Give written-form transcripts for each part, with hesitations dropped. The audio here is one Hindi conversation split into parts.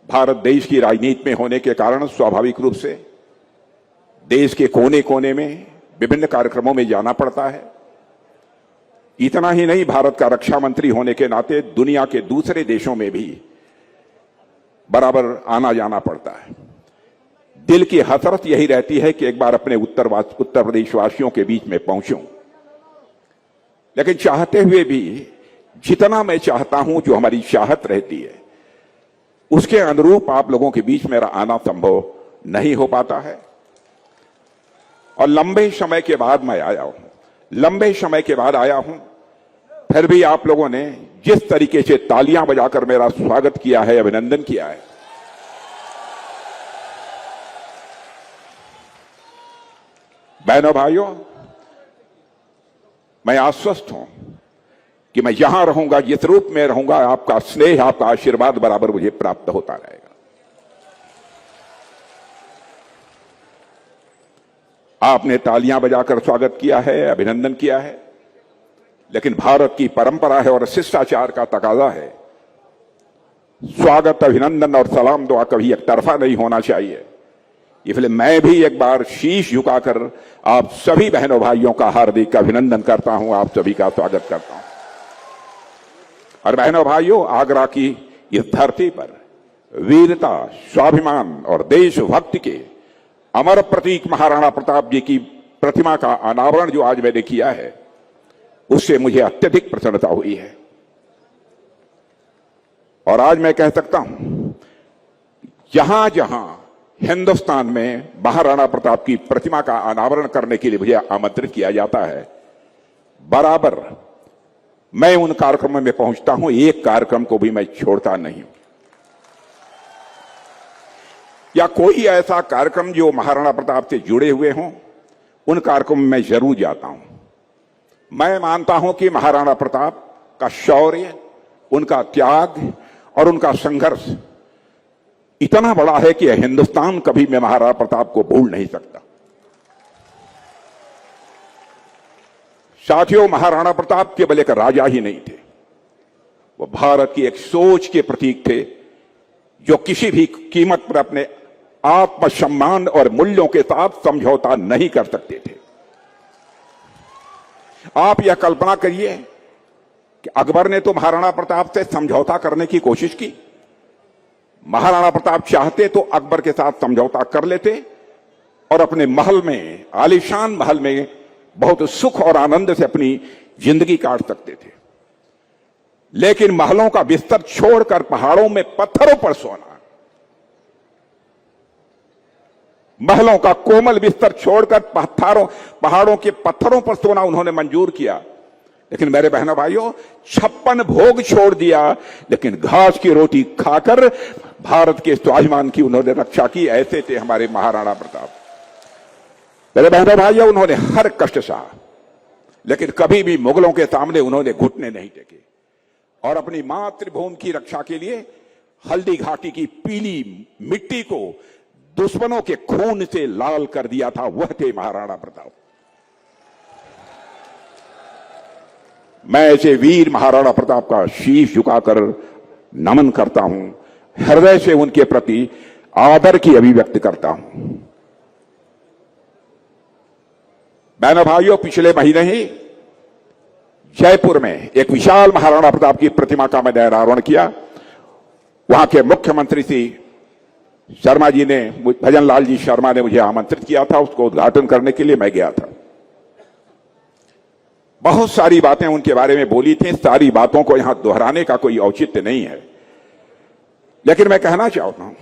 भारत देश की राजनीति में होने के कारण स्वाभाविक रूप से देश के कोने कोने में विभिन्न कार्यक्रमों में जाना पड़ता है। इतना ही नहीं, भारत का रक्षा मंत्री होने के नाते दुनिया के दूसरे देशों में भी बराबर आना जाना पड़ता है। दिल की हसरत यही रहती है कि एक बार अपने उत्तर प्रदेश वासियों के बीच में पहुंचूं, लेकिन चाहते हुए भी जितना मैं चाहता हूं, जो हमारी चाहत रहती है, उसके अनुरूप आप लोगों के बीच मेरा आना संभव नहीं हो पाता है। और लंबे समय के बाद मैं आया हूं, लंबे समय के बाद आया हूं, फिर भी आप लोगों ने जिस तरीके से तालियां बजाकर मेरा स्वागत किया है, अभिनंदन किया है, बहनों भाइयों, मैं आश्वस्त हूं कि मैं जहां रहूंगा, जिस रूप में रहूंगा, आपका स्नेह, आपका आशीर्वाद बराबर मुझे प्राप्त होता रहेगा। आपने तालियां बजाकर स्वागत किया है, अभिनंदन किया है, लेकिन भारत की परंपरा है और शिष्टाचार का तकाजा है, स्वागत, अभिनंदन और सलाम दुआ कभी एक तरफा नहीं होना चाहिए। इसलिए मैं भी एक बार शीश झुकाकर आप सभी बहनों भाइयों का हार्दिक अभिनंदन करता हूं, आप सभी का स्वागत करता हूं। और बहनों भाइयों, आगरा की इस धरती पर वीरता, स्वाभिमान और देशभक्ति के अमर प्रतीक महाराणा प्रताप जी की प्रतिमा का अनावरण जो आज मैंने किया है, उससे मुझे अत्यधिक प्रसन्नता हुई है। और आज मैं कह सकता हूं, जहां जहां हिंदुस्तान में महाराणा प्रताप की प्रतिमा का अनावरण करने के लिए मुझे आमंत्रित किया जाता है, बराबर मैं उन कार्यक्रमों में पहुंचता हूं, एक कार्यक्रम को भी मैं छोड़ता नहीं हूं। या कोई ऐसा कार्यक्रम जो महाराणा प्रताप से जुड़े हुए हों, उन कार्यक्रमों में मैं जरूर जाता हूं। मैं मानता हूं कि महाराणा प्रताप का शौर्य, उनका त्याग और उनका संघर्ष इतना बड़ा है कि हिंदुस्तान कभी मैं महाराणा प्रताप को भूल नहीं सकता। साथियों, महाराणा प्रताप केवल एक राजा ही नहीं थे, वो भारत की एक सोच के प्रतीक थे, जो किसी भी कीमत पर अपने आत्मसम्मान और मूल्यों के साथ समझौता नहीं कर सकते थे। आप यह कल्पना करिए कि अकबर ने तो महाराणा प्रताप से समझौता करने की कोशिश की। महाराणा प्रताप चाहते तो अकबर के साथ समझौता कर लेते और अपने महल में, आलीशान महल में बहुत सुख और आनंद से अपनी जिंदगी काट सकते थे। लेकिन महलों का बिस्तर छोड़कर पहाड़ों में पत्थरों पर सोना, महलों का कोमल बिस्तर छोड़कर पहाड़ों के पत्थरों पर सोना उन्होंने मंजूर किया। लेकिन मेरे बहनों भाइयों, 56 भोग छोड़ दिया, लेकिन घास की रोटी खाकर भारत के स्वाभिमान की उन्होंने रक्षा की। ऐसे थे हमारे महाराणा प्रताप। मेरे बहनों भाइयों, उन्होंने हर कष्ट सहा, लेकिन कभी भी मुगलों के सामने उन्होंने घुटने नहीं टेके और अपनी मातृभूमि की रक्षा के लिए हल्दी घाटी की पीली मिट्टी को दुश्मनों के खून से लाल कर दिया था। वह थे महाराणा प्रताप। मैं ऐसे वीर महाराणा प्रताप का शीश झुकाकर नमन करता हूं, हृदय से उनके प्रति आदर की अभिव्यक्ति करता हूं। बहनों भाइयों, पिछले महीने ही जयपुर में एक विशाल महाराणा प्रताप की प्रतिमा का मैंने अनावरण किया। वहां के मुख्यमंत्री श्री शर्मा जी ने, भजन लाल जी शर्मा ने मुझे आमंत्रित किया था, उसको उद्घाटन करने के लिए मैं गया था। बहुत सारी बातें उनके बारे में बोली थी, सारी बातों को यहां दोहराने का कोई औचित्य नहीं है, लेकिन मैं कहना चाहता हूं,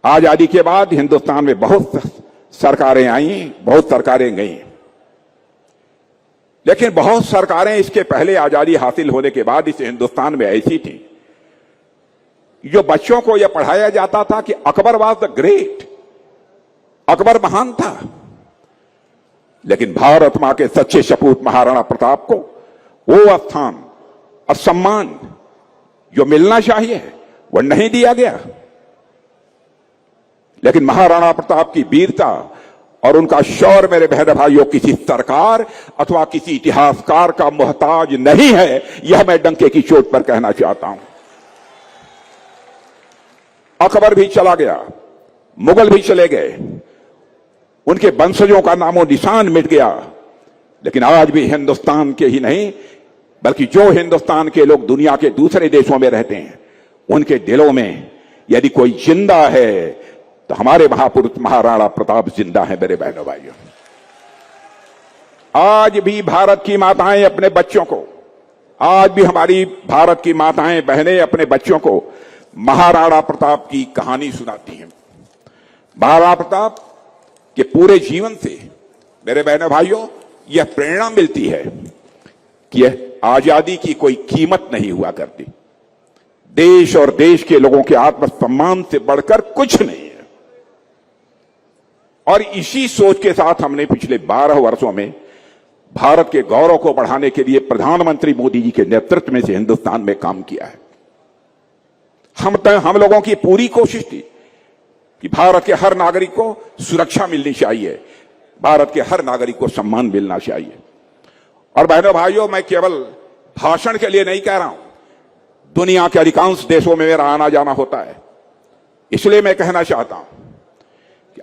आजादी के बाद हिंदुस्तान में बहुत सरकारें आई, बहुत सरकारें गईं, लेकिन बहुत सरकारें इसके पहले आजादी हासिल होने के बाद इस हिंदुस्तान में ऐसी थी जो बच्चों को यह पढ़ाया जाता था कि Akbar was the great, Akbar महान था। लेकिन भारत मां के सच्चे सपूत महाराणा प्रताप को वो स्थान और सम्मान जो मिलना चाहिए वह नहीं दिया गया। लेकिन महाराणा प्रताप की वीरता और उनका शौर्य, मेरे बहन भाइयों, किसी सरकार अथवा किसी इतिहासकार का मोहताज नहीं है, यह मैं डंके की चोट पर कहना चाहता हूं। अकबर भी चला गया, मुगल भी चले गए, उनके वंशजों का नामो निशान मिट गया, लेकिन आज भी हिंदुस्तान के ही नहीं बल्कि जो हिंदुस्तान के लोग दुनिया के दूसरे देशों में रहते हैं, उनके दिलों में यदि कोई जिंदा है तो हमारे महापुरुष महाराणा प्रताप जिंदा है। मेरे बहनों भाइयों, आज भी भारत की माताएं अपने बच्चों को, आज भी हमारी भारत की माताएं बहनें अपने बच्चों को महाराणा प्रताप की कहानी सुनाती हैं। महाराणा प्रताप के पूरे जीवन से मेरे बहनों भाइयों यह प्रेरणा मिलती है कि आजादी की कोई कीमत नहीं हुआ करती, देश और देश के लोगों के आत्मसम्मान से बढ़कर कुछ नहीं है। और इसी सोच के साथ हमने पिछले 12 वर्षों में भारत के गौरव को बढ़ाने के लिए प्रधानमंत्री मोदी जी के नेतृत्व में से हिंदुस्तान में काम किया है। हम लोगों की पूरी कोशिश थी कि भारत के हर नागरिक को सुरक्षा मिलनी चाहिए, भारत के हर नागरिक को सम्मान मिलना चाहिए। और बहनों भाइयों, मैं केवल भाषण के लिए नहीं कह रहा हूं, दुनिया के अधिकांश देशों में मेरा आना जाना होता है, इसलिए मैं कहना चाहता हूं कि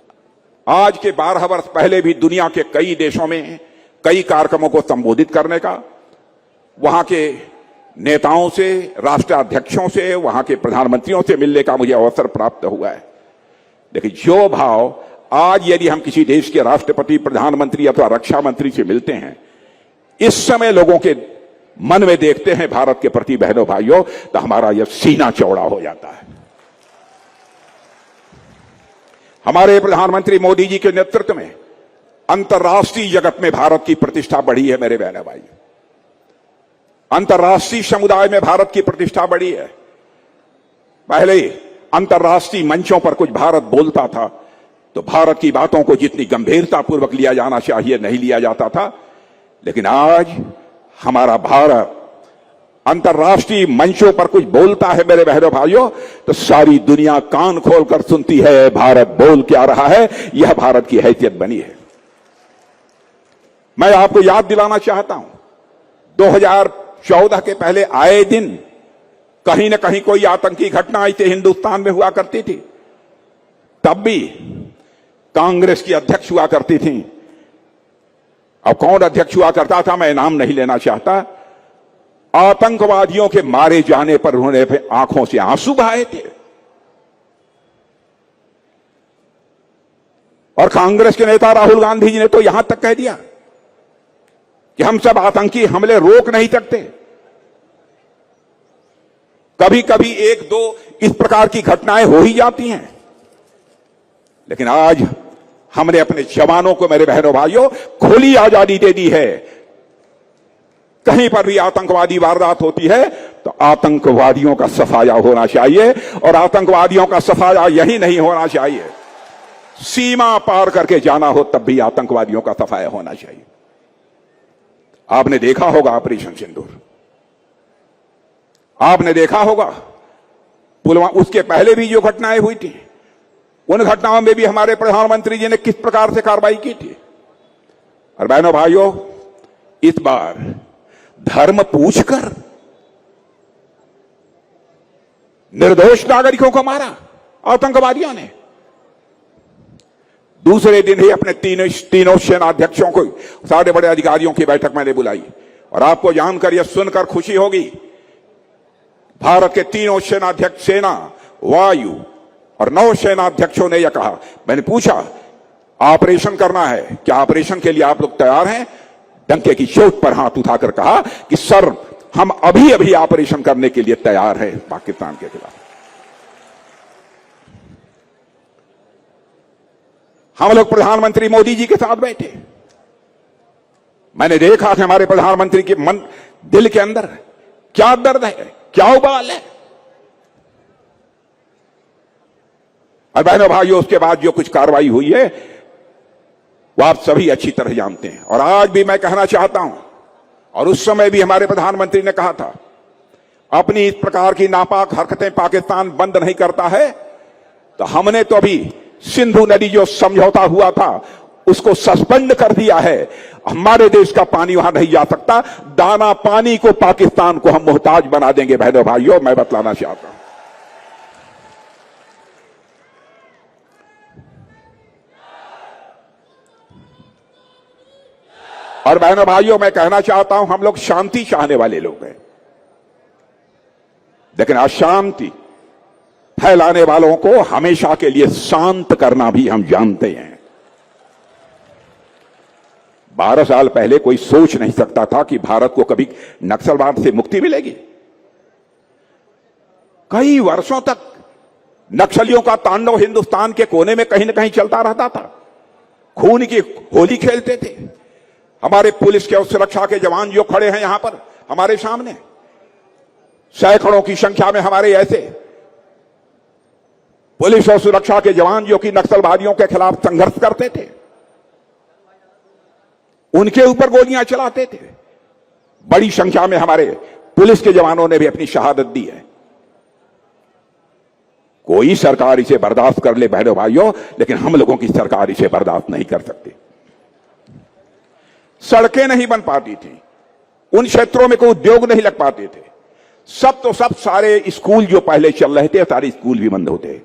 आज के 12 वर्ष पहले भी दुनिया के कई देशों में कई कार्यक्रमों को संबोधित करने का, वहां के नेताओं से, राष्ट्राध्यक्षों से, वहां के प्रधानमंत्रियों से मिलने का मुझे अवसर प्राप्त हुआ है। लेकिन जो भाव आज यदि हम किसी देश के राष्ट्रपति, प्रधानमंत्री अथवा रक्षा मंत्री से मिलते हैं, इस समय लोगों के मन में देखते हैं भारत के प्रति बहनों भाइयों, तो हमारा यह सीना चौड़ा हो जाता है। हमारे प्रधानमंत्री मोदी जी के नेतृत्व में अंतर्राष्ट्रीय जगत में भारत की प्रतिष्ठा बढ़ी है। मेरे बहनों भाई, अंतर्राष्ट्रीय समुदाय में भारत की प्रतिष्ठा बढ़ी है। पहले अंतर्राष्ट्रीय मंचों पर कुछ भारत बोलता था तो भारत की बातों को जितनी गंभीरता पूर्वक लिया जाना चाहिए नहीं लिया जाता था, लेकिन आज हमारा भारत अंतर्राष्ट्रीय मंचों पर कुछ बोलता है मेरे बहनों भाइयों, तो सारी दुनिया कान खोलकर सुनती है भारत बोल क्या रहा है। यह भारत की हैसियत बनी है। मैं आपको याद दिलाना चाहता हूं, 2014 के पहले आए दिन कहीं न कहीं कोई आतंकी घटना इसे हिंदुस्तान में हुआ करती थी, तब भी कांग्रेस की अध्यक्ष हुआ करती थी। अब कौन अध्यक्ष हुआ करता था मैं नाम नहीं लेना चाहता, आतंकवादियों के मारे जाने पर उन्होंने आंखों से आंसू बहाए थे। और कांग्रेस के नेता राहुल गांधी जी ने तो यहां तक कह दिया कि हम सब आतंकी हमले रोक नहीं सकते। कभी कभी एक दो इस प्रकार की घटनाएं हो ही जाती हैं, लेकिन आज हमने अपने जवानों को मेरे बहनों भाइयों खुली आजादी दे दी है। कहीं पर भी आतंकवादी वारदात होती है तो आतंकवादियों का सफाया होना चाहिए, और आतंकवादियों का सफाया यही नहीं होना चाहिए, सीमा पार करके जाना हो तब भी आतंकवादियों का सफाया होना चाहिए। आपने देखा होगा ऑपरेशन सिंदूर, आपने देखा होगा पुलवामा, उसके पहले भी जो घटनाएं हुई थी उन घटनाओं में भी हमारे प्रधानमंत्री जी ने किस प्रकार से कार्रवाई की थी। और बहनों भाइयों, इस बार धर्म पूछकर निर्दोष नागरिकों को मारा आतंकवादियों ने। दूसरे दिन ही अपने तीनों सेनाध्यक्षों को, सारे बड़े अधिकारियों की बैठक मैंने बुलाई, और आपको जानकर यह सुनकर खुशी होगी, भारत के तीनों सेनाध्यक्ष, सेना, वायु और नौ सेनाध्यक्षों ने यह कहा, मैंने पूछा ऑपरेशन करना है, क्या ऑपरेशन के लिए आप लोग तैयार हैं? डंके की चोट पर हाथ उठाकर कहा कि सर हम अभी अभी ऑपरेशन करने के लिए तैयार हैं पाकिस्तान के खिलाफ। हम लोग प्रधानमंत्री मोदी जी के साथ बैठे, मैंने देखा कि हमारे प्रधानमंत्री के मन दिल के अंदर क्या दर्द है, क्या उबाल है। और बहनों भाइयों, उसके बाद जो कुछ कार्रवाई हुई है वो आप सभी अच्छी तरह जानते हैं। और आज भी मैं कहना चाहता हूं, और उस समय भी हमारे प्रधानमंत्री ने कहा था, अपनी इस प्रकार की नापाक हरकतें पाकिस्तान बंद नहीं करता है तो हमने तो अभी सिंधु नदी जो समझौता हुआ था उसको सस्पेंड कर दिया है। हमारे देश का पानी वहां नहीं जा सकता, दाना पानी को पाकिस्तान को हम मोहताज बना देंगे। बहनों भाइयों, मैं बतलाना चाहता हूं, और बहनों भाइयों, मैं कहना चाहता हूं, हम लोग शांति चाहने वाले लोग हैं, लेकिन अशांति फैलाने वालों को हमेशा के लिए शांत करना भी हम जानते हैं। 12 साल पहले कोई सोच नहीं सकता था कि भारत को कभी नक्सलवाद से मुक्ति मिलेगी। कई वर्षों तक नक्सलियों का तांडव हिंदुस्तान के कोने में कहीं न कहीं चलता रहता था। खून की होली खेलते थे। हमारे पुलिस के और सुरक्षा के जवान जो खड़े हैं यहां पर हमारे सामने, सैकड़ों की संख्या में हमारे ऐसे पुलिस और सुरक्षा के जवान जो कि नक्सलवादियों के खिलाफ संघर्ष करते थे, उनके ऊपर गोलियां चलाते थे। बड़ी संख्या में हमारे पुलिस के जवानों ने भी अपनी शहादत दी है। कोई सरकार इसे बर्दाश्त कर ले बहनों भाइयों, लेकिन हम लोगों की सरकार इसे बर्दाश्त नहीं कर सकती। सड़कें नहीं बन पाती थी, उन क्षेत्रों में कोई उद्योग नहीं लग पाते थे। सब तो सब सारे स्कूल जो पहले चल रहे थे, सारे स्कूल भी बंद होते।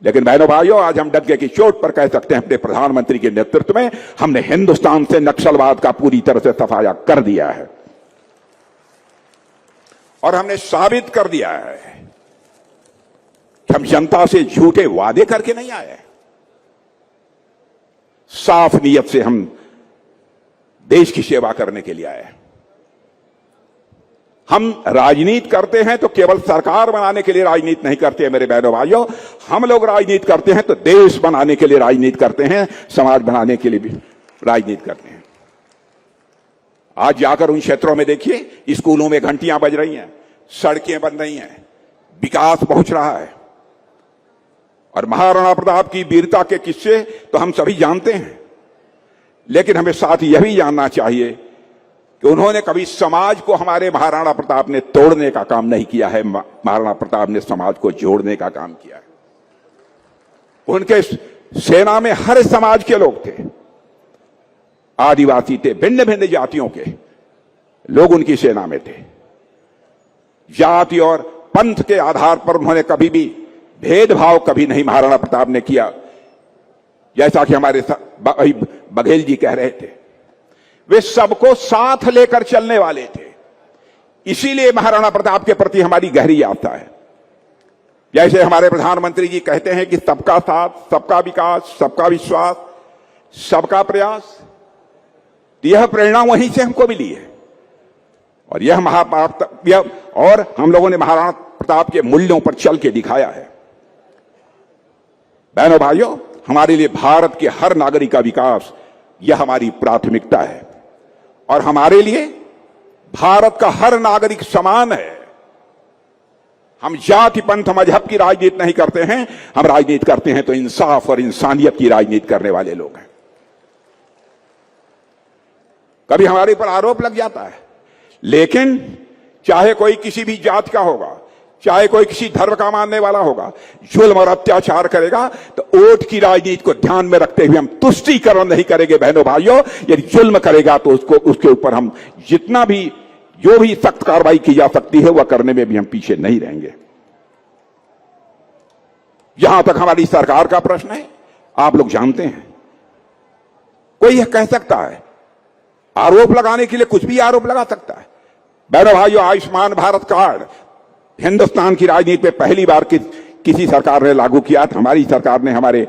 लेकिन बहनों भाइयों, आज हम डंके की चोट पर कह सकते हैं, अपने प्रधानमंत्री के नेतृत्व में हमने हिंदुस्तान से नक्सलवाद का पूरी तरह से सफाया कर दिया है। और हमने साबित कर दिया है कि हम जनता से झूठे वादे करके नहीं आए, साफ नीयत से हम देश की सेवा करने के लिए आए। हम राजनीति करते हैं तो केवल सरकार बनाने के लिए राजनीति नहीं करते हैं मेरे बहनों भाइयों, हम लोग राजनीति करते हैं तो देश बनाने के लिए राजनीति करते हैं, समाज बनाने के लिए भी राजनीति करते हैं। आज जाकर उन क्षेत्रों में देखिए, स्कूलों में घंटियां बज रही हैं, सड़कें बन रही हैं, विकास पहुंच रहा है। और महाराणा प्रताप की वीरता के किस्से तो हम सभी जानते हैं, लेकिन हमें साथ यह भी जानना चाहिए कि उन्होंने कभी समाज को, हमारे महाराणा प्रताप ने तोड़ने का काम नहीं किया है, महाराणा प्रताप ने समाज को जोड़ने का काम किया है। उनके सेना में हर समाज के लोग थे, आदिवासी थे, भिन्न भिन्न जातियों के लोग उनकी सेना में थे। जाति और पंथ के आधार पर उन्होंने कभी भी भेदभाव कभी नहीं महाराणा प्रताप ने किया, जैसा कि हमारे बघेल जी कह रहे थे। वे सबको साथ लेकर चलने वाले थे, इसीलिए महाराणा प्रताप के प्रति हमारी गहरी आस्था है। जैसे हमारे प्रधानमंत्री जी कहते हैं कि सबका साथ, सबका विकास, सबका विश्वास, सबका प्रयास, यह प्रेरणा वहीं से हमको मिली है। और यह और हम लोगों ने महाराणा प्रताप के मूल्यों पर चल के दिखाया है। बहनों भाइयों, हमारे लिए भारत के हर नागरिक का विकास यह हमारी प्राथमिकता है, और हमारे लिए भारत का हर नागरिक समान है। हम जाति पंथ मजहब की राजनीति नहीं करते हैं, हम राजनीति करते हैं तो इंसाफ और इंसानियत की राजनीति करने वाले लोग हैं। कभी हमारे पर आरोप लग जाता है, लेकिन चाहे कोई किसी भी जात का होगा, चाहे कोई किसी धर्म का मानने वाला होगा, जुल्म और अत्याचार करेगा तो वोट की राजनीति को ध्यान में रखते हुए हम तुष्टीकरण नहीं करेंगे बहनों भाइयों। यदि जुल्म करेगा तो उसके ऊपर हम जितना भी, जो भी सख्त कार्रवाई की जा सकती है वह करने में भी हम पीछे नहीं रहेंगे। जहां तक हमारी सरकार का प्रश्न है, आप लोग जानते हैं, कोई यह कह सकता है, आरोप लगाने के लिए कुछ भी आरोप लगा सकता है। बहनों भाइयों, आयुष्मान भारत कार्ड हिंदुस्तान की राजनीति में पहली बार किसी सरकार ने लागू किया था। हमारी सरकार ने, हमारे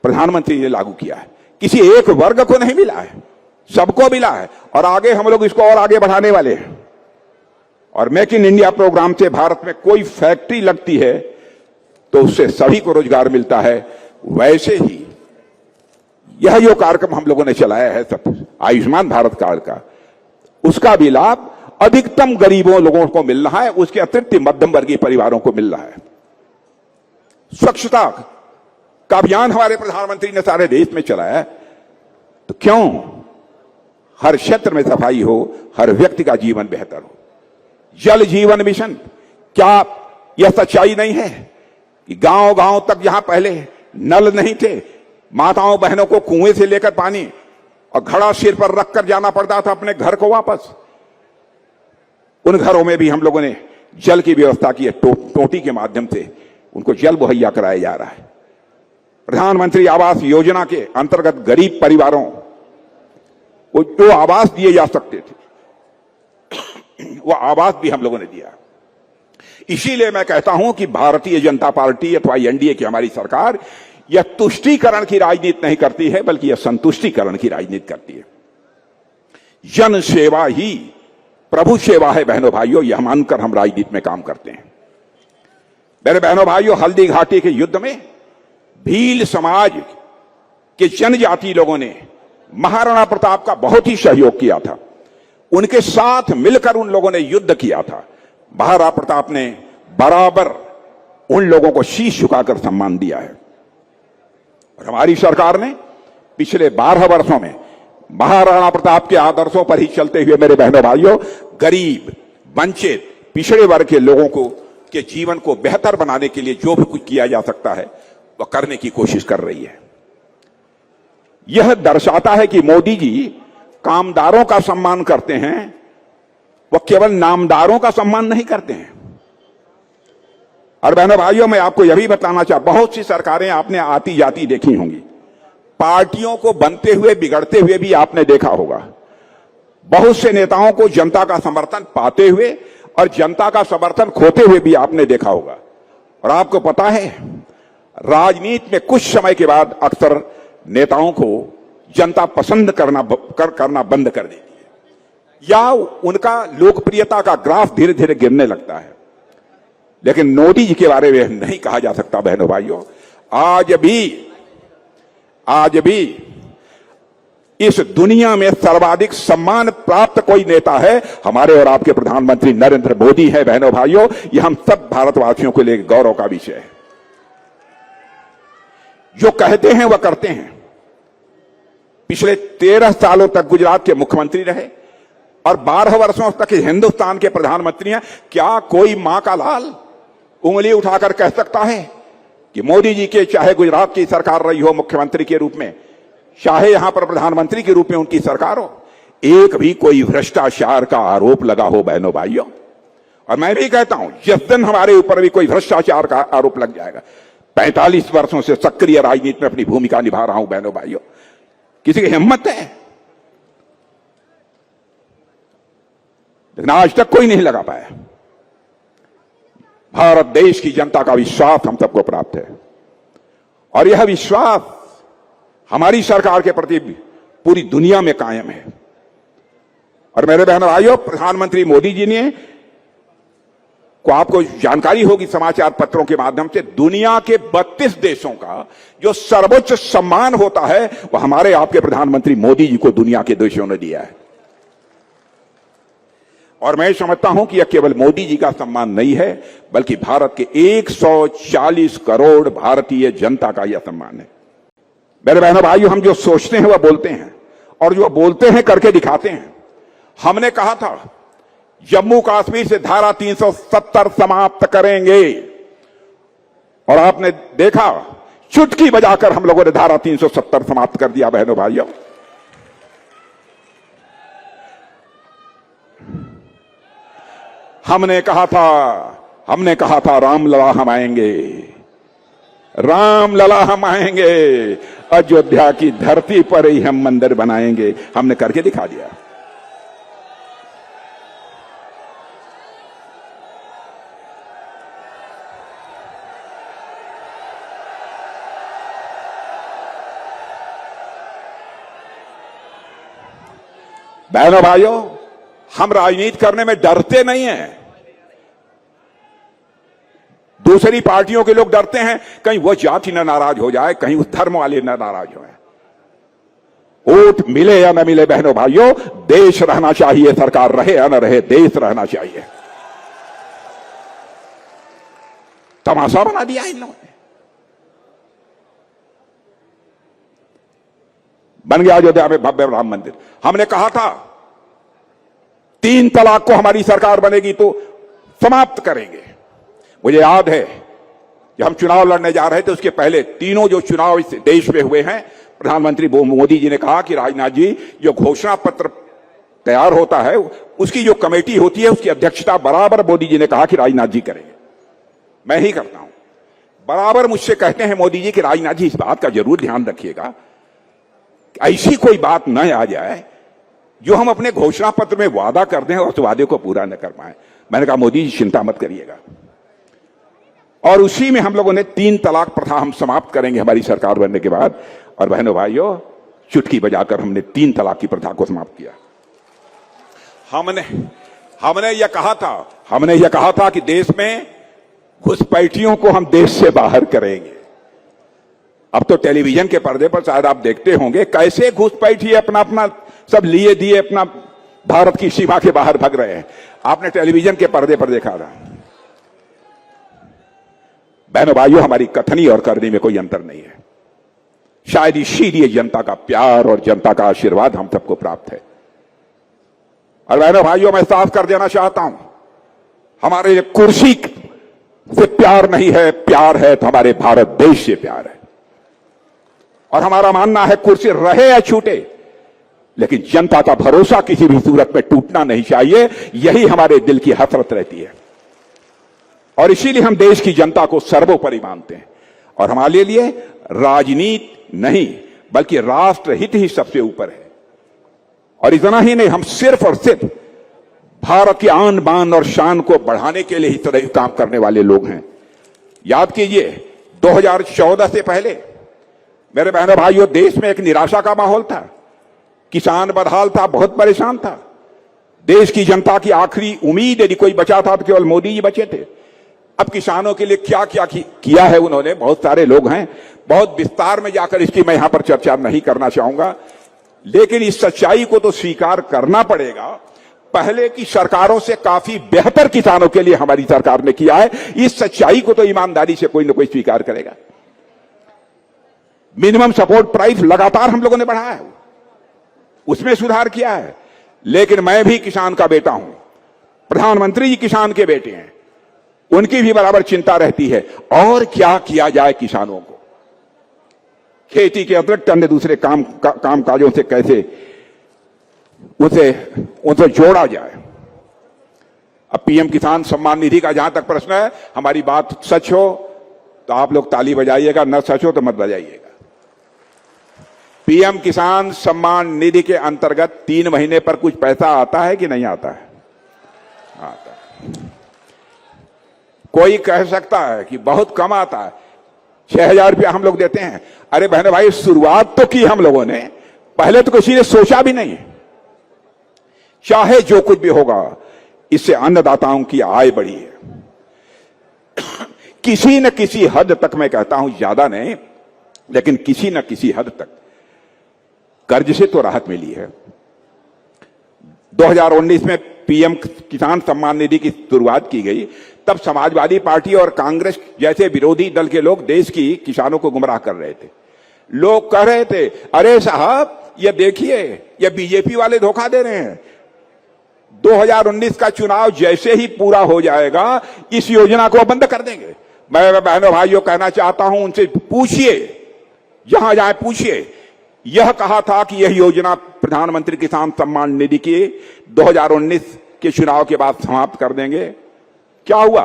प्रधानमंत्री ने लागू किया है। किसी एक वर्ग को नहीं मिला है, सबको मिला है, और आगे हम लोग इसको और आगे बढ़ाने वाले हैं। और मेक इन इंडिया प्रोग्राम से भारत में कोई फैक्ट्री लगती है तो उससे सभी को रोजगार मिलता है। वैसे ही यह जो कार्यक्रम हम लोगों ने चलाया है, सब आयुष्मान भारत कार्ड का, उसका भी लाभ अधिकतम गरीबों लोगों को मिल रहा है, उसके अतिरिक्त मध्यम वर्गीय परिवारों को मिल रहा है। स्वच्छता का अभियान हमारे प्रधानमंत्री ने सारे देश में चलाया है, तो क्यों हर क्षेत्र में सफाई हो, हर व्यक्ति का जीवन बेहतर हो। जल जीवन मिशन, क्या यह सच्चाई नहीं है कि गांव गांव तक जहां पहले नल नहीं थे, माताओं बहनों को कुएं से लेकर पानी और घड़ा सिर पर रखकर जाना पड़ता था अपने घर को वापस। उन घरों में भी हम लोगों ने जल की व्यवस्था की है, टोटी के माध्यम से उनको जल मुहैया कराया जा रहा है। प्रधानमंत्री आवास योजना के अंतर्गत गरीब परिवारों वो जो आवास दिए जा सकते थे वो आवास भी हम लोगों ने दिया। इसीलिए मैं कहता हूं कि भारतीय जनता पार्टी अथवा एनडीए की हमारी सरकार यह तुष्टीकरण की राजनीति नहीं करती है, बल्कि यह संतुष्टीकरण की राजनीति करती है। जन सेवा ही प्रभु सेवा है बहनों भाइयों, यह मानकर हम राजनीति में काम करते हैं। मेरे बहनों भाइयों, हल्दी घाटी के युद्ध में भील समाज के जनजाति लोगों ने महाराणा प्रताप का बहुत ही सहयोग किया था। उनके साथ मिलकर उन लोगों ने युद्ध किया था। महाराणा प्रताप ने बराबर उन लोगों को शीश झुकाकर सम्मान दिया है। और हमारी सरकार ने पिछले 12 वर्षों में महाराणा प्रताप के आदर्शों पर ही चलते हुए मेरे बहनों भाइयों, गरीब, वंचित, पिछड़े वर्ग के लोगों को के जीवन को बेहतर बनाने के लिए जो भी कुछ किया जा सकता है वह करने की कोशिश कर रही है। यह दर्शाता है कि मोदी जी कामदारों का सम्मान करते हैं, वह केवल नामदारों का सम्मान नहीं करते हैं। और बहनों भाइयों, मैं आपको यह भी बताना चाहता, बहुत सी सरकारें आपने आती जाती देखी होंगी, पार्टियों को बनते हुए बिगड़ते हुए भी आपने देखा होगा। बहुत से नेताओं को जनता का समर्थन पाते हुए और जनता का समर्थन खोते हुए भी आपने देखा होगा। और आपको पता है, राजनीति में कुछ समय के बाद अक्सर नेताओं को जनता पसंद करना बंद कर देती है या उनका लोकप्रियता का ग्राफ धीरे धीरे गिरने लगता है। लेकिन मोदी जी के बारे में नहीं कहा जा सकता बहनों भाइयों। आज भी इस दुनिया में सर्वाधिक सम्मान प्राप्त कोई नेता है, हमारे और आपके प्रधानमंत्री नरेंद्र मोदी है बहनों भाइयों। यह हम सब भारतवासियों के लिए गौरव का विषय है। जो कहते हैं वह करते हैं। पिछले 13 सालों तक गुजरात के मुख्यमंत्री रहे और 12 वर्षों तक हिंदुस्तान के प्रधानमंत्री हैं। क्या कोई मां का लाल उंगली उठाकर कह सकता है कि मोदी जी के चाहे गुजरात की सरकार रही हो मुख्यमंत्री के रूप में, चाहे यहां पर प्रधानमंत्री के रूप में उनकी सरकार हो, एक भी कोई भ्रष्टाचार का आरोप लगा हो बहनों भाइयों? और मैं भी कहता हूं, जिस दिन हमारे ऊपर भी कोई भ्रष्टाचार का आरोप लग जाएगा, 45 वर्षों से सक्रिय राजनीति में अपनी भूमिका निभा रहा हूं बहनों भाइयों, किसी की हिम्मत है? लेकिन आज तक कोई नहीं लगा पाया। भारत देश की जनता का विश्वास हम सबको प्राप्त है और यह विश्वास हमारी सरकार के प्रति पूरी दुनिया में कायम है। और मेरे बहनों भाइयों, प्रधानमंत्री मोदी जी ने को आपको जानकारी होगी समाचार पत्रों के माध्यम से, दुनिया के 32 देशों का जो सर्वोच्च सम्मान होता है वह हमारे आपके प्रधानमंत्री मोदी जी को दुनिया के देशों ने दिया है। और मैं समझता हूं कि यह केवल मोदी जी का सम्मान नहीं है, बल्कि भारत के 140 करोड़ भारतीय जनता का यह सम्मान है। मेरे बहनों भाइयों, हम जो सोचते हैं वह बोलते हैं और जो बोलते हैं करके दिखाते हैं। हमने कहा था जम्मू कश्मीर से धारा 370 समाप्त करेंगे और आपने देखा, चुटकी बजाकर हम लोगों ने धारा 370 समाप्त कर दिया बहनों भाइयों। हमने कहा था रामलला हम आएंगे, रामलला हम आएंगे, अयोध्या की धरती पर ही हम मंदिर बनाएंगे। हमने करके दिखा दिया। बहनों भाइयों, हम राजनीति करने में डरते नहीं हैं। दूसरी पार्टियों के लोग डरते हैं कहीं वो जाति न नाराज हो जाए, कहीं उस धर्म वाले न नाराज हो जाए। वोट मिले या न मिले बहनों भाइयों, देश रहना चाहिए, सरकार रहे या न रहे, देश रहना चाहिए। तमाशा बना दिया इन लोगों ने। बन गया अयोध्या में भव्य राम मंदिर। हमने कहा था 3 तलाक को हमारी सरकार बनेगी तो समाप्त करेंगे। मुझे याद है कि हम चुनाव लड़ने जा रहे थे, उसके पहले तीनों जो चुनाव इस देश में हुए हैं, प्रधानमंत्री मोदी जी ने कहा कि राजनाथ जी, जो घोषणा पत्र तैयार होता है उसकी जो कमेटी होती है उसकी अध्यक्षता बराबर मोदी जी ने कहा कि राजनाथ जी करेंगे। मैं ही करता हूं। बराबर मुझसे कहते हैं मोदी जी कि राजनाथ जी इस बात का जरूर ध्यान रखिएगा, ऐसी कोई बात न आ जाए जो हम अपने घोषणा पत्र में वादा करते हैं और उस वादे को पूरा न कर पाए। मैंने कहा मोदी जी चिंता मत करिएगा, और उसी में हम लोगों ने 3 तलाक प्रथा हम समाप्त करेंगे हमारी सरकार बनने के बाद। और बहनों भाइयों, चुटकी बजाकर हमने 3 तलाक की प्रथा को समाप्त किया। हमने यह कहा था कि देश में घुसपैठियों को हम देश से बाहर करेंगे। अब तो टेलीविजन के पर्दे पर शायद आप देखते होंगे कैसे घुसपैठिए अपना अपना सब लिए दिए अपना भारत की सीमा के बाहर भाग रहे हैं। आपने टेलीविजन के पर्दे पर देखा था। बहनों भाइयों, हमारी कथनी और करनी में कोई अंतर नहीं है। शायद इसीलिए जनता का प्यार और जनता का आशीर्वाद हम सबको प्राप्त है। और बहनों भाइयों, मैं साफ कर देना चाहता हूं, हमारे लिए कुर्सी से प्यार नहीं है, प्यार है तो हमारे भारत देश से प्यार है। और हमारा मानना है कुर्सी रहे या छूटे, लेकिन जनता का भरोसा किसी भी सूरत में टूटना नहीं चाहिए। यही हमारे दिल की हसरत रहती है, और इसीलिए हम देश की जनता को सर्वोपरि मानते हैं। और हमारे लिए राजनीति नहीं बल्कि राष्ट्र हित ही सबसे ऊपर है। और इतना ही नहीं, हम सिर्फ और सिर्फ भारत की आन बान और शान को बढ़ाने के लिए ही तरह काम करने वाले लोग हैं। याद कीजिए, 2014 से पहले मेरे बहनों भाइयों, देश में एक निराशा का माहौल था। किसान बदहाल था, बहुत परेशान था। देश की जनता की आखिरी उम्मीद यदि कोई बचा था तो केवल मोदी जी बचे थे। अब किसानों के लिए क्या क्या किया है उन्होंने, बहुत सारे लोग हैं, बहुत विस्तार में जाकर इसकी मैं यहां पर चर्चा नहीं करना चाहूंगा। लेकिन इस सच्चाई को तो स्वीकार करना पड़ेगा, पहले की सरकारों से काफी बेहतर किसानों के लिए हमारी सरकार ने किया है। इस सच्चाई को तो ईमानदारी से कोई ना कोई स्वीकार करेगा। मिनिमम सपोर्ट प्राइस लगातार हम लोगों ने बढ़ाया है, उसमें सुधार किया है। लेकिन मैं भी किसान का बेटा हूं, प्रधानमंत्री जी किसान के बेटे हैं, उनकी भी बराबर चिंता रहती है और क्या किया जाए किसानों को, खेती के अतिरिक्त अन्य दूसरे काम काजों से कैसे उनसे जोड़ा जाए। अब पीएम किसान सम्मान निधि का जहां तक प्रश्न है, हमारी बात सच हो तो आप लोग ताली बजाइएगा, न सच हो तो मत बजाइएगा। पीएम किसान सम्मान निधि के अंतर्गत 3 महीने पर कुछ पैसा आता है कि नहीं आता है? आता है। कोई कह सकता है कि बहुत कम आता है, 6,000 रुपया हम लोग देते हैं। अरे बहनों भाई, शुरुआत तो की हम लोगों ने, पहले तो किसी ने सोचा भी नहीं। चाहे जो कुछ भी होगा, इससे अन्नदाताओं की आय बढ़ी है। किसी न किसी हद तक, मैं कहता हूं ज्यादा नहीं, लेकिन किसी न किसी हद तक कर्ज से तो राहत मिली है। 2019 में पीएम किसान सम्मान निधि की शुरुआत की गई, तब समाजवादी पार्टी और कांग्रेस जैसे विरोधी दल के लोग देश की किसानों को गुमराह कर रहे थे। लोग कह रहे थे, अरे साहब ये देखिए, ये बीजेपी वाले धोखा दे रहे हैं। 2019 का चुनाव जैसे ही पूरा हो जाएगा, इस योजना को बंद कर देंगे। मैं बहनों भाइयों कहना चाहता हूं, उनसे पूछिए, जहां जाए पूछिए। यह कहा था कि यह योजना प्रधानमंत्री किसान सम्मान निधि की 2019 के चुनाव के बाद समाप्त कर देंगे। क्या हुआ?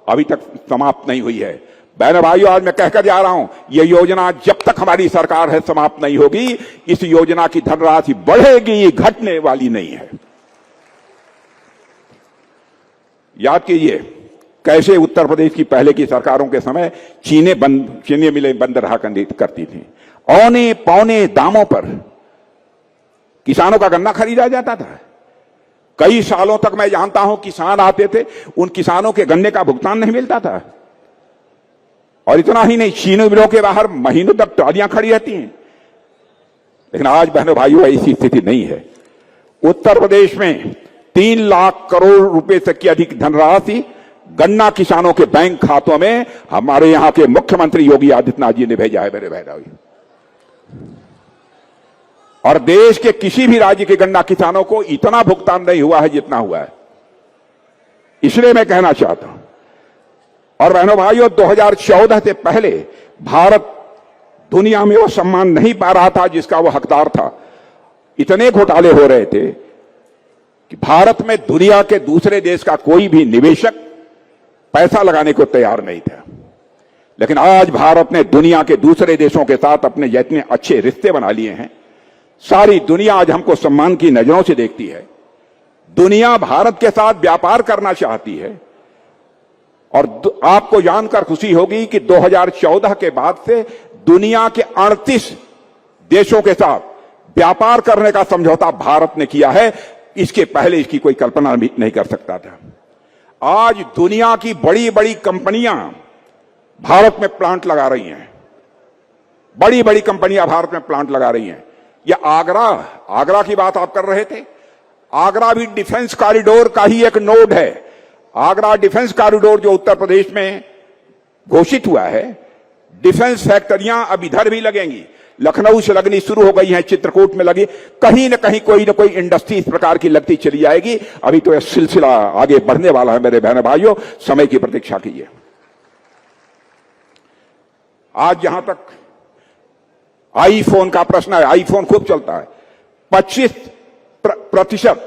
अभी तक समाप्त नहीं हुई है। बहनों भाइयों, आज मैं कहकर जा रहा हूं, यह योजना जब तक हमारी सरकार है समाप्त नहीं होगी। इस योजना की धनराशि बढ़ेगी, घटने वाली नहीं है। याद कीजिए कैसे उत्तर प्रदेश की पहले की सरकारों के समय चीनी मिलें बंद रहा करती थी। औने पौने दामों पर किसानों का गन्ना खरीदा जाता था। कई सालों तक मैं जानता हूं किसान आते थे, उन किसानों के गन्ने का भुगतान नहीं मिलता था। और इतना ही नहीं, चीनी मिलों के बाहर महीनों तक ट्रालियां खड़ी रहती हैं। लेकिन आज बहनों भाइयों ऐसी स्थिति नहीं है। उत्तर प्रदेश में 3 लाख करोड़ रुपए तक की अधिक धनराशि गन्ना किसानों के बैंक खातों में हमारे यहां के मुख्यमंत्री योगी आदित्यनाथ जी ने भेजा है मेरे भाई। और देश के किसी भी राज्य के गन्ना किसानों को इतना भुगतान नहीं हुआ है जितना हुआ है। इसलिए मैं कहना चाहता हूं, और बहनों भाइयों, 2014 से पहले भारत दुनिया में वो सम्मान नहीं पा रहा था जिसका वो हकदार था। इतने घोटाले हो रहे थे कि भारत में दुनिया के दूसरे देश का कोई भी निवेशक पैसा लगाने को तैयार नहीं था। लेकिन आज भारत ने दुनिया के दूसरे देशों के साथ अपने जितने अच्छे रिश्ते बना लिए हैं, सारी दुनिया आज हमको सम्मान की नजरों से देखती है। दुनिया भारत के साथ व्यापार करना चाहती है। और आपको जानकर खुशी होगी कि 2014 के बाद से दुनिया के 38 देशों के साथ व्यापार करने का समझौता भारत ने किया है। इसके पहले इसकी कोई कल्पना भी नहीं कर सकता था। आज दुनिया की बड़ी बड़ी कंपनियां भारत में प्लांट लगा रही हैं। बड़ी बड़ी कंपनियां भारत में प्लांट लगा रही हैं। यह आगरा की बात आप कर रहे थे। आगरा भी डिफेंस कॉरिडोर का ही एक नोड है। आगरा डिफेंस कॉरिडोर जो उत्तर प्रदेश में घोषित हुआ है, डिफेंस फैक्ट्रियां अब इधर भी लगेंगी। लखनऊ से लगनी शुरू हो गई हैं, चित्रकूट में लगी, कहीं न कहीं कोई न कोई इंडस्ट्री इस प्रकार की लगती चली जाएगी। अभी तो यह सिलसिला आगे बढ़ने वाला है। मेरे बहनों भाइयों, समय की प्रतीक्षा कीजिए। आज जहां तक आईफोन का प्रश्न है, आईफोन खूब चलता है। 25%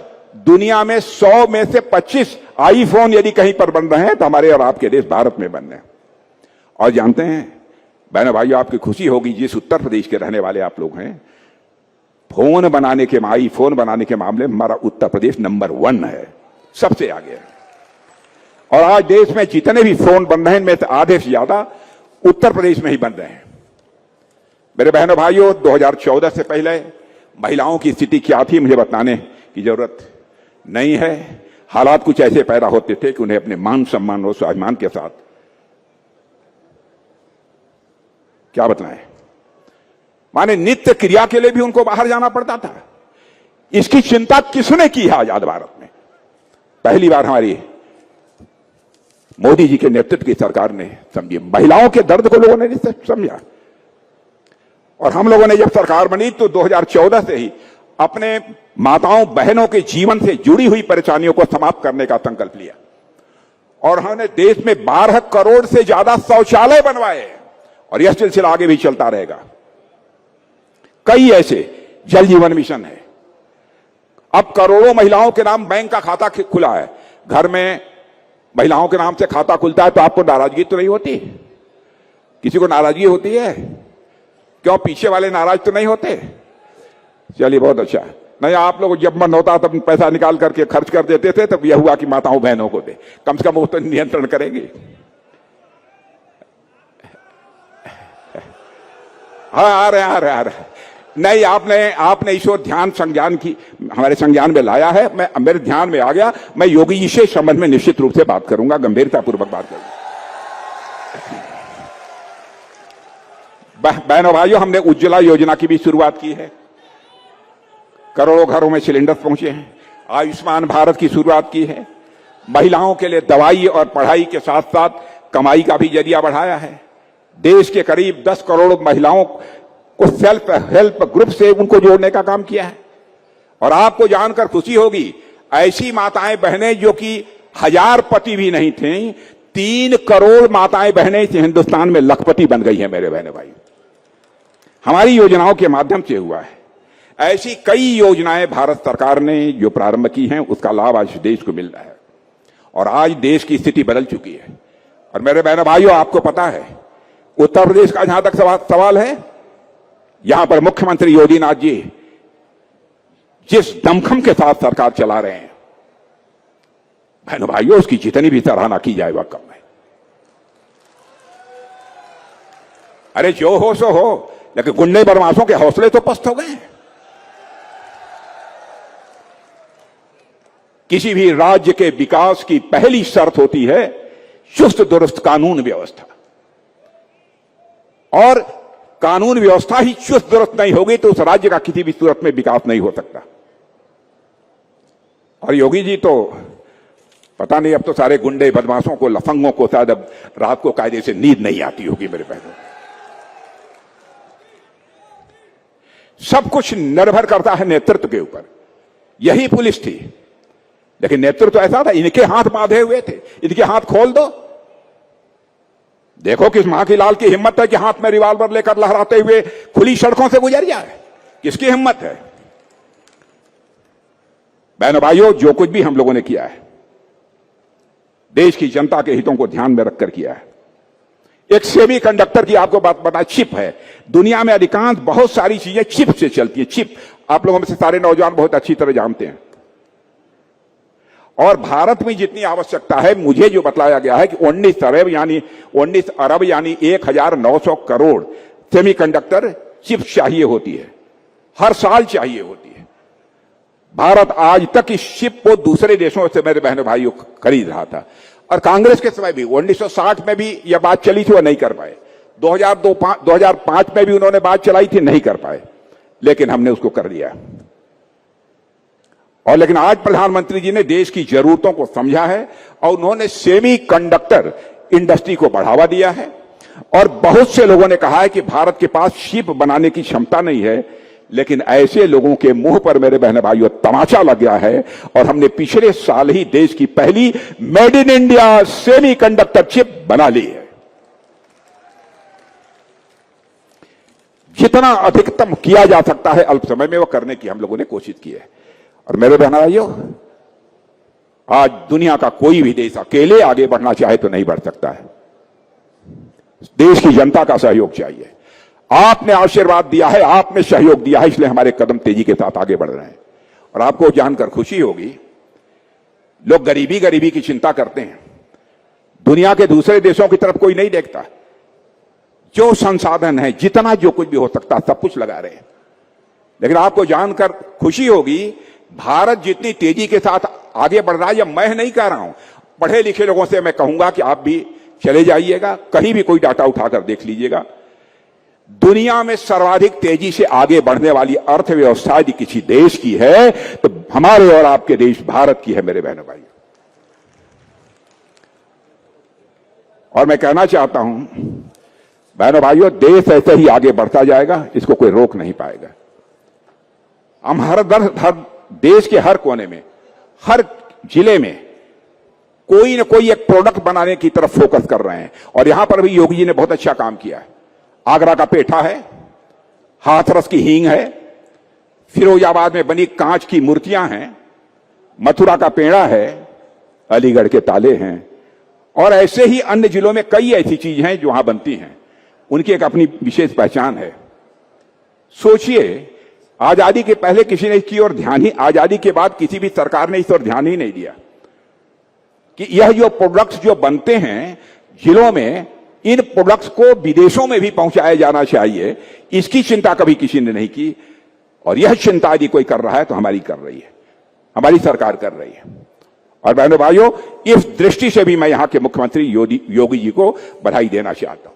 दुनिया में 100 में से 25 आईफोन यदि कहीं पर बन रहे हैं तो हमारे और आपके देश भारत में बन रहे हैं। और जानते हैं बहनों भाइयों, आपकी खुशी होगी, जिस उत्तर प्रदेश के रहने वाले आप लोग हैं, फोन बनाने के आईफोन बनाने के मामले में हमारा उत्तर प्रदेश नंबर 1 है, सबसे आगे है। और आज देश में जितने भी फोन बन रहे हैं इनमें से आधे से ज्यादा उत्तर प्रदेश में ही बन रहे हैं। मेरे बहनों भाइयों, 2014 से पहले महिलाओं की स्थिति क्या थी मुझे बताने की जरूरत नहीं है। हालात कुछ ऐसे पैदा होते थे कि उन्हें अपने मान सम्मान और स्वाभिमान के साथ क्या बताएं, माने नित्य क्रिया के लिए भी उनको बाहर जाना पड़ता था। इसकी चिंता किसने की है आजाद भारत में? पहली बार हमारी मोदी जी के नेतृत्व की सरकार ने समझी। महिलाओं के दर्द को लोगों ने नहीं समझा। और हम लोगों ने जब सरकार बनी तो 2014 से ही अपने माताओं बहनों के जीवन से जुड़ी हुई परेशानियों को समाप्त करने का संकल्प लिया। और हमने देश में 12 करोड़ से ज्यादा शौचालय बनवाए और यह सिलसिला आगे भी चलता रहेगा। कई ऐसे जल जीवन मिशन है। अब करोड़ों महिलाओं के नाम बैंक का खाता खुला है। घर में महिलाओं के नाम से खाता खुलता है तो आपको नाराजगी तो नहीं होती? किसी को नाराजगी होती है? क्यों, पीछे वाले नाराज तो नहीं होते? चलिए, बहुत अच्छा। नहीं, आप लोग जब मन होता तब पैसा निकाल करके खर्च कर देते थे, तब यह हुआ कि माताओं बहनों को दे। कम से कम वो तो नियंत्रण करेंगे। हाँ, आ रहे। नहीं, आपने इस ओर ध्यान संज्ञान की हमारे संज्ञान में लाया है। मेरे ध्यान में आ गया। मैं योगी जी से संबंध में निश्चित रूप से बात करूंगा, गंभीरतापूर्वक बात करूंगा। बहनों भाइयों, हमने उज्ज्वला योजना की भी शुरुआत की है। करोड़ों घरों में सिलेंडर पहुंचे हैं। आयुष्मान भारत की शुरुआत की है। महिलाओं के लिए दवाई और पढ़ाई के साथ साथ कमाई का भी जरिया बढ़ाया है। देश के करीब 10 करोड़ महिलाओं को सेल्फ हेल्प ग्रुप से उनको जोड़ने का काम किया है। और आपको जानकर खुशी होगी, ऐसी माताएं बहनें जो कि 1000 पति भी नहीं थीं, 3 करोड़ माताएं बहनें इस हिंदुस्तान में लखपति बन गई हैं। मेरे बहनों भाई, हमारी योजनाओं के माध्यम से हुआ है। ऐसी कई योजनाएं भारत सरकार ने जो प्रारंभ की हैं, उसका लाभ आज देश को मिल रहा है। और आज देश की स्थिति बदल चुकी है। और मेरे बहनों भाइयों, आपको पता है, उत्तर प्रदेश का जहां तक सवाल है, यहां पर मुख्यमंत्री योगी आदित्यनाथ जी जिस दमखम के साथ सरकार चला रहे हैं, बहनों भाइयों, उसकी जितनी भी सराहना की जाए वह कम है। अरे जो हो सो हो, लेकिन गुंडे बदमाशों के हौसले तो पस्त हो गए हैं। किसी भी राज्य के विकास की पहली शर्त होती है चुस्त दुरुस्त कानून व्यवस्था। और कानून व्यवस्था ही चुस्त दुरुस्त नहीं होगी तो उस राज्य का किसी भी सूरत में विकास नहीं हो सकता। और योगी जी तो पता नहीं, अब तो सारे गुंडे बदमाशों को, लफंगों को शायद अब रात को कायदे से नींद नहीं आती होगी। मेरे बहनों, सब कुछ निर्भर करता है नेतृत्व के ऊपर। यही पुलिस थी, लेकिन नेतृत्व ऐसा था, इनके हाथ बांधे हुए थे। इनके हाथ खोल दो, देखो किस मां की लाल की हिम्मत है कि हाथ में रिवॉल्वर लेकर लहराते हुए खुली सड़कों से गुजर जाए। किसकी हिम्मत है? बहनों भाइयों, जो कुछ भी हम लोगों ने किया है, देश की जनता के हितों को ध्यान में रखकर किया है। एक सेमी कंडक्टर की आपको बात बता, चिप है। दुनिया में अधिकांश बहुत सारी चीजें चिप से चलती है। चिप, आप लोगों में से सारे नौजवान बहुत अच्छी तरह जानते हैं। और भारत में जितनी आवश्यकता है, मुझे जो बतलाया गया है कि 19 अरब यानी 1900 करोड़ सेमीकंडक्टर चिप्स चाहिए होती है, हर साल चाहिए होती है। भारत आज तक इस चिप को दूसरे देशों से, मेरे बहनों भाइयों, खरीद रहा था। और कांग्रेस के समय भी 1960 में भी यह बात चली थी, वो नहीं कर पाए। 2005 में भी उन्होंने बात चलाई थी, नहीं कर पाए, लेकिन हमने उसको कर लिया। और लेकिन आज प्रधानमंत्री जी ने देश की जरूरतों को समझा है और उन्होंने सेमीकंडक्टर इंडस्ट्री को बढ़ावा दिया है। और बहुत से लोगों ने कहा है कि भारत के पास चिप बनाने की क्षमता नहीं है, लेकिन ऐसे लोगों के मुंह पर, मेरे बहन भाइयों, तमाचा लग गया है। और हमने पिछले साल ही देश की पहली made in India semiconductor chip बना ली है। जितना अधिकतम किया जा सकता है अल्प समय में, वो करने की हम लोगों ने कोशिश की है। और मेरे बहन भाइयों, आज दुनिया का कोई भी देश अकेले आगे बढ़ना चाहे तो नहीं बढ़ सकता है। देश की जनता का सहयोग चाहिए। आपने आशीर्वाद दिया है, आपने सहयोग दिया है, इसलिए हमारे कदम तेजी के साथ आगे बढ़ रहे हैं। और आपको जानकर खुशी होगी, लोग गरीबी की चिंता करते हैं, दुनिया के दूसरे देशों की तरफ कोई नहीं देखता। जो संसाधन है, जितना जो कुछ भी हो सकता, सब कुछ लगा रहे हैं। लेकिन आपको जानकर खुशी होगी, भारत जितनी तेजी के साथ आगे बढ़ रहा है, यह मैं नहीं कह रहा हूं, पढ़े लिखे लोगों से मैं कहूंगा कि आप भी चले जाइएगा, कहीं भी कोई डाटा उठाकर देख लीजिएगा। दुनिया में सर्वाधिक तेजी से आगे बढ़ने वाली अर्थव्यवस्था यदि किसी देश की है तो हमारे और आपके देश भारत की है, मेरे बहनों भाई। और मैं कहना चाहता हूं, बहनों भाइयों, देश ऐसे ही आगे बढ़ता जाएगा, इसको कोई रोक नहीं पाएगा। हम हर देश के हर कोने में, हर जिले में कोई न कोई एक प्रोडक्ट बनाने की तरफ फोकस कर रहे हैं। और यहां पर भी योगी जी ने बहुत अच्छा काम किया है। आगरा का पेठा है, हाथरस की हींग है, फिरोजाबाद में बनी कांच की मूर्तियां हैं, मथुरा का पेड़ा है, अलीगढ़ के ताले हैं, और ऐसे ही अन्य जिलों में कई ऐसी चीजें हैं जो वहां बनती हैं। उनकी एक अपनी विशेष पहचान है। सोचिए, आजादी के पहले किसी ने इसकी ओर ध्यान ही, आजादी के बाद किसी भी सरकार ने इस ओर ध्यान ही नहीं दिया कि यह जो प्रोडक्ट्स जो बनते हैं जिलों में, इन प्रोडक्ट्स को विदेशों में भी पहुंचाया जाना चाहिए, इसकी चिंता कभी किसी ने नहीं की। और यह चिंता यदि कोई कर रहा है तो हमारी कर रही है, हमारी सरकार कर रही है। और बहनों भाइयों, इस दृष्टि से भी मैं यहां के मुख्यमंत्री योगी जी को बधाई देना चाहता हूं।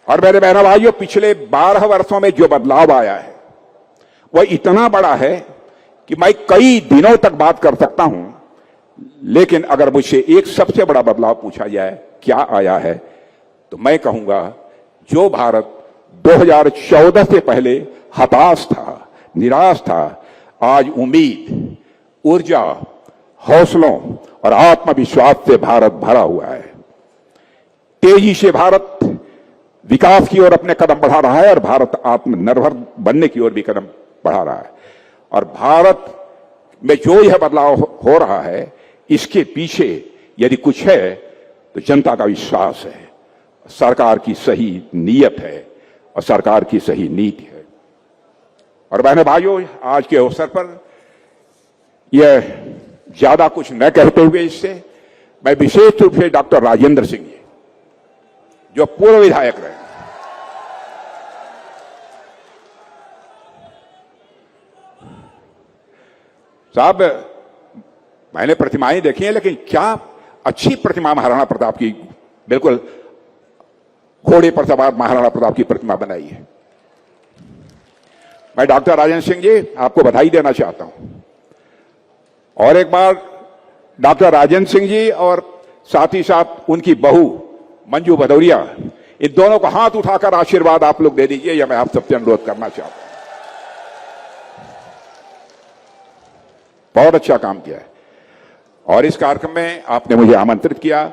और मेरे बहनों भाइयों, पिछले 12 वर्षों में जो बदलाव आया है वह इतना बड़ा है कि मैं कई दिनों तक बात कर सकता हूं, लेकिन अगर मुझसे एक सबसे बड़ा बदलाव पूछा जाए क्या आया है, तो मैं कहूंगा जो भारत 2014 से पहले हताश था, निराश था, आज उम्मीद, ऊर्जा, हौसलों और आत्मविश्वास से भारत भरा हुआ है। तेजी से भारत विकास की ओर अपने कदम बढ़ा रहा है और भारत आत्मनिर्भर बनने की ओर भी कदम बढ़ा रहा है। और भारत में जो यह बदलाव हो रहा है, इसके पीछे यदि कुछ है तो जनता का विश्वास है, सरकार की सही नीयत है और सरकार की सही नीति है। और बहनों भाइयों, आज के अवसर पर यह ज्यादा कुछ न कहते हुए इससे मैं विशेष रूप से डॉक्टर राजेंद्र सिंह जी, जो पूर्व विधायक रहे, साहब मैंने प्रतिमाएं देखी हैं, लेकिन क्या अच्छी प्रतिमा महाराणा प्रताप की, बिल्कुल घोड़े पर सवार महाराणा प्रताप की प्रतिमा बनाई है। मैं डॉक्टर राजेंद्र सिंह जी आपको बधाई देना चाहता हूं। और एक बार डॉक्टर राजेंद्र सिंह जी और साथ ही साथ उनकी बहू मंजू भदौरिया, इन दोनों को हाथ उठाकर आशीर्वाद आप लोग दे दीजिए, यह मैं आप सबसे अनुरोध करना चाहता हूं। बहुत अच्छा काम किया है। और इस कार्यक्रम में आपने मुझे आमंत्रित किया।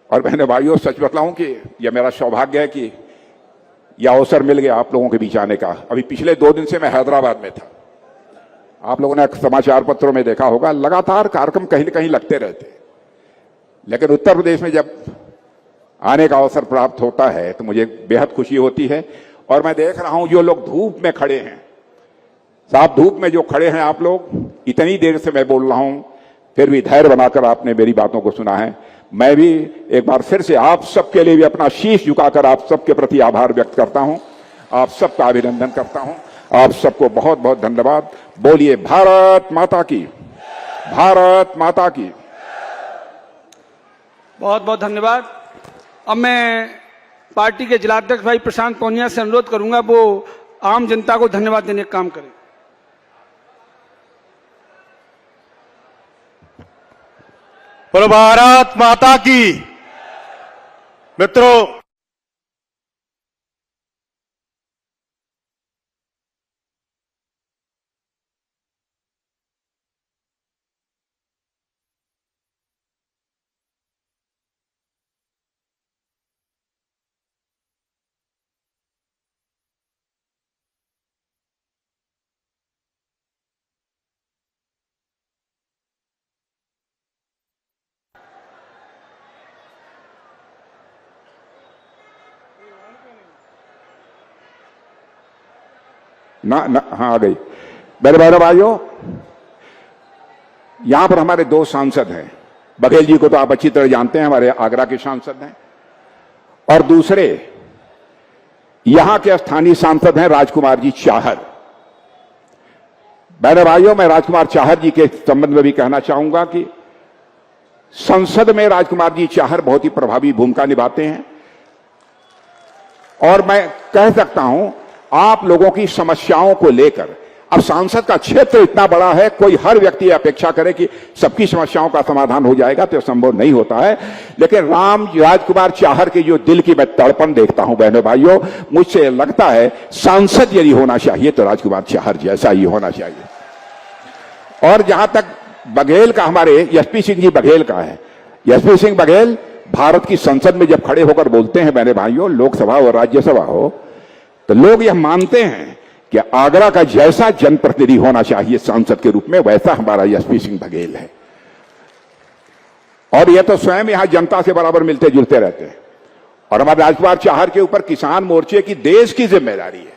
और बहनों भाइयों, सच बतलाऊं कि यह मेरा सौभाग्य है कि यह अवसर मिल गया आप लोगों के बीच आने का। अभी पिछले 2 दिन से मैं हैदराबाद में था। आप लोगों ने समाचार पत्रों में देखा होगा, लगातार कार्यक्रम कहीं न कहीं लगते रहते, लेकिन उत्तर प्रदेश में जब आने का अवसर प्राप्त होता है तो मुझे बेहद खुशी होती है। और मैं देख रहा हूं जो लोग धूप में खड़े हैं, साहब धूप में जो खड़े हैं आप लोग, इतनी देर से मैं बोल रहा हूं, फिर भी धैर्य बनाकर आपने मेरी बातों को सुना है। मैं भी एक बार फिर से आप सबके लिए भी अपना शीश झुकाकर आप सबके प्रति आभार व्यक्त करता हूं, आप सबका अभिनंदन करता हूं। आप सबको बहुत बहुत धन्यवाद। बोलिए भारत माता की, भारत माता की। बहुत बहुत धन्यवाद। अब मैं पार्टी के जिलाध्यक्ष भाई प्रशांत पौनिया से अनुरोध करूंगा वो आम जनता को धन्यवाद देने का काम करें। बोलो भारत माता की। मित्रों, हाँ आ गई। मेरे बहनों भाइयों, यहां पर हमारे दो सांसद हैं। बघेल जी को तो आप अच्छी तरह जानते हैं, हमारे आगरा के सांसद हैं, और दूसरे यहां के स्थानीय सांसद हैं राजकुमार जी चाहर। बहनों भाइयों, मैं राजकुमार चाहर जी के संबंध में भी कहना चाहूंगा कि संसद में राजकुमार जी चाहर बहुत ही प्रभावी भूमिका निभाते हैं, और मैं कह सकता हूं आप लोगों की समस्याओं को लेकर, अब सांसद का क्षेत्र इतना बड़ा है, कोई हर व्यक्ति अपेक्षा करे कि सबकी समस्याओं का समाधान हो जाएगा तो संभव नहीं होता है। लेकिन राजकुमार चाहर के जो दिल की मैं तड़पन देखता हूं बहनों भाइयों, मुझसे लगता है सांसद यदि होना चाहिए तो राजकुमार चाहर जैसा ही होना चाहिए। और जहां तक बघेल का, हमारे एसपी सिंह जी बघेल का है, एसपी सिंह बघेल भारत की संसद में जब खड़े होकर बोलते हैं बहनों भाइयों, लोकसभा और राज्यसभा हो, तो लोग यह मानते हैं कि आगरा का जैसा जनप्रतिनिधि होना चाहिए सांसद के रूप में, वैसा हमारा एसपी सिंह बघेल है। और यह तो स्वयं यहां जनता से बराबर मिलते जुलते रहते हैं। और हमारे राजकुमार चाहर के ऊपर किसान मोर्चे की देश की जिम्मेदारी है,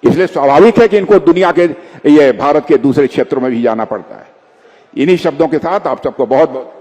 इसलिए स्वाभाविक है कि इनको दुनिया के, ये भारत के दूसरे क्षेत्रों में भी जाना पड़ता है। इन्हीं शब्दों के साथ आप सबको बहुत बहुत